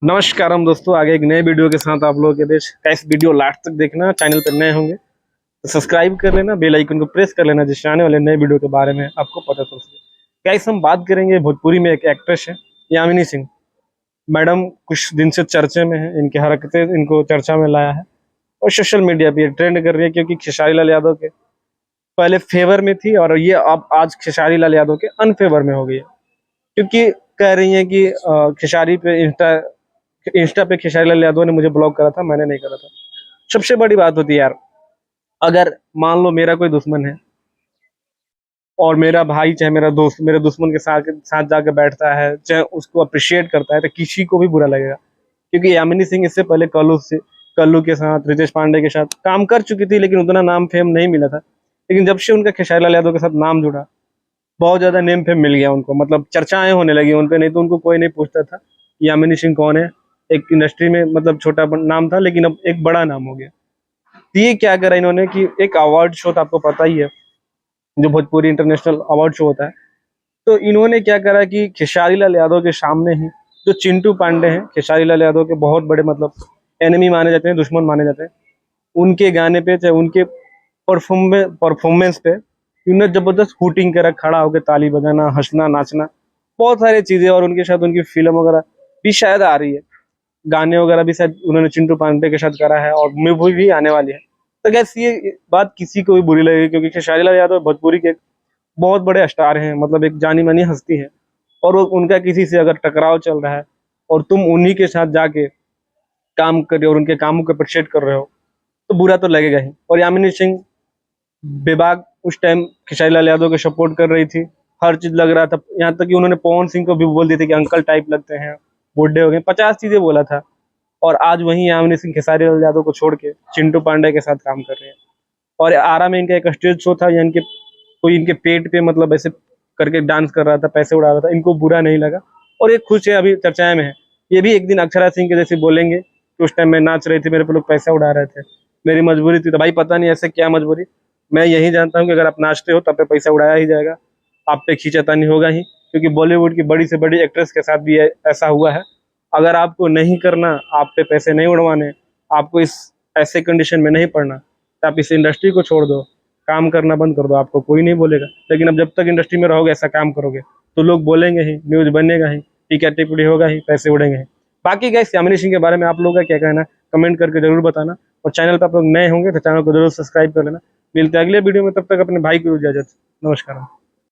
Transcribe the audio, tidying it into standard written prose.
नमस्कार हम दोस्तों, आगे एक नए वीडियो के साथ आप लोगों के बीच। इस वीडियो लास्ट तक देखना। चैनल पर नए होंगे तो सब्सक्राइब कर लेना, बेल आइकन को प्रेस कर लेना, जिससे आने वाले नए वीडियो के बारे में आपको पता चल सके। गाइस, हम बात करेंगे भोजपुरी में एक एक्ट्रेस है यामिनी सिंह। मैडम कुछ दिन से चर्चे में है, इनकी हरकतें इनको चर्चा में लाया है और सोशल मीडिया पे ट्रेंड कर रही है, क्योंकि खेसारी लाल यादव के पहले फेवर में थी और ये अब आज खेसारी लाल यादव के अनफेवर में हो गई है। क्योंकि कह रही है कि खेसारी पे इंस्टा पे खेसारी लाल यादव ने मुझे ब्लॉक करा था, मैंने नहीं करा था। सबसे बड़ी बात होती है यार, अगर मान लो मेरा कोई दुश्मन है और मेरा भाई चाहे मेरा दोस्त मेरे दुश्मन के साथ साथ जाके बैठता है, चाहे उसको अप्रिशिएट करता है, तो किसी को भी बुरा लगेगा। क्योंकि यामिनी सिंह इससे पहले कल्लू के साथ, रितेश पांडे के साथ काम कर चुकी थी, लेकिन उतना नाम फेम नहीं मिला था। लेकिन जब से उनका खेसारी लाल यादव के साथ नाम जुड़ा, बहुत ज्यादा नेम फेम मिल गया उनको, मतलब चर्चाएं होने लगी उनपे। नहीं तो उनको कोई नहीं पूछता था कि यामिनी सिंह कौन है। एक इंडस्ट्री में मतलब छोटा नाम था, लेकिन अब एक बड़ा नाम हो गया। तो ये क्या करा इन्होंने कि एक अवार्ड शो था, आपको पता ही है, जो भोजपुरी इंटरनेशनल अवार्ड शो होता है। तो इन्होंने क्या करा कि खेसारी लाल यादव के सामने ही, जो चिंटू पांडे हैं खेसारी लाल यादव के बहुत बड़े मतलब एनिमी माने जाते हैं, दुश्मन माने जाते हैं, उनके गाने पे चाहे उनके परफॉर्मेंस पे इन्होंने जबरदस्त हूटिंग करा, खड़ा होकर ताली बजाना, हंसना, नाचना, बहुत सारी चीजें। और उनके साथ उनकी फिल्म वगैरह भी शायद आ रही है, गाने वगैरह भी शायद उन्होंने चिंटू पांडे के साथ करा है, और मूवी भी आने वाली है। तो गैस ये बात किसी को भी बुरी लगेगी, क्योंकि खेसारी लाल यादव भोजपुरी के बहुत बड़े स्टार हैं, मतलब एक जानी मानी हस्ती है। और वो उनका किसी से अगर टकराव चल रहा है और तुम उन्हीं के साथ जाके काम कर रहे हो और उनके कामों को अप्रिशिएट कर रहे हो, तो बुरा तो लगेगा ही। और यामिनी सिंह बेबाक उस टाइम खेसारी लाल यादव को सपोर्ट कर रही थी, हर चीज लग रहा था। यहाँ तक कि उन्होंने पवन सिंह को भी बोल दी थी कि अंकल टाइप लगते हैं, बूढ़े हो गए, 50 चीजें बोला था। और आज वही यामिनी सिंह खेसारी लाल यादव को छोड़ के चिंटू पांडे के साथ काम कर रहे हैं। और आरा में इनका एक स्टेज शो था, यानी कि कोई इनके पेट पे मतलब ऐसे करके डांस कर रहा था, पैसे उड़ा रहा था, इनको बुरा नहीं लगा और ये खुश है, अभी चर्चाएं में है। ये भी एक दिन अक्षरा सिंह के जैसे बोलेंगे कि उस टाइम मैं नाच रही थी, मेरे पे लोग पैसा उड़ा रहे थे, मेरी मजबूरी थी। तो भाई पता नहीं ऐसे क्या मजबूरी, मैं यही जानता हूँ कि अगर आप नाचते हो तब पे पैसा उड़ाया ही जाएगा, आप पे खींचातानी होगा ही। क्योंकि बॉलीवुड की बड़ी से बड़ी एक्ट्रेस के साथ भी ऐसा हुआ है। अगर आपको नहीं करना, आप पे पैसे नहीं उड़वाने, आपको इस ऐसे कंडीशन में नहीं पड़ना, तो आप इस इंडस्ट्री को छोड़ दो, काम करना बंद कर दो, आपको कोई नहीं बोलेगा। लेकिन अब जब तक इंडस्ट्री में रहोगे, ऐसा काम करोगे, तो लोग बोलेंगे ही, न्यूज बनेगा ही, टीका टिप्पणी होगा ही, पैसे उड़ेंगे ही। बाकी गाइस, यामिनी सिंह के बारे में आप लोगों का क्या कहना है, कमेंट करके जरूर बताना। और चैनल पर आप लोग नए होंगे तो चैनल को जरूर सब्सक्राइब कर लेना। मिलते हैं अगले वीडियो में, तब तक अपने भाई को इजाजत। नमस्कार।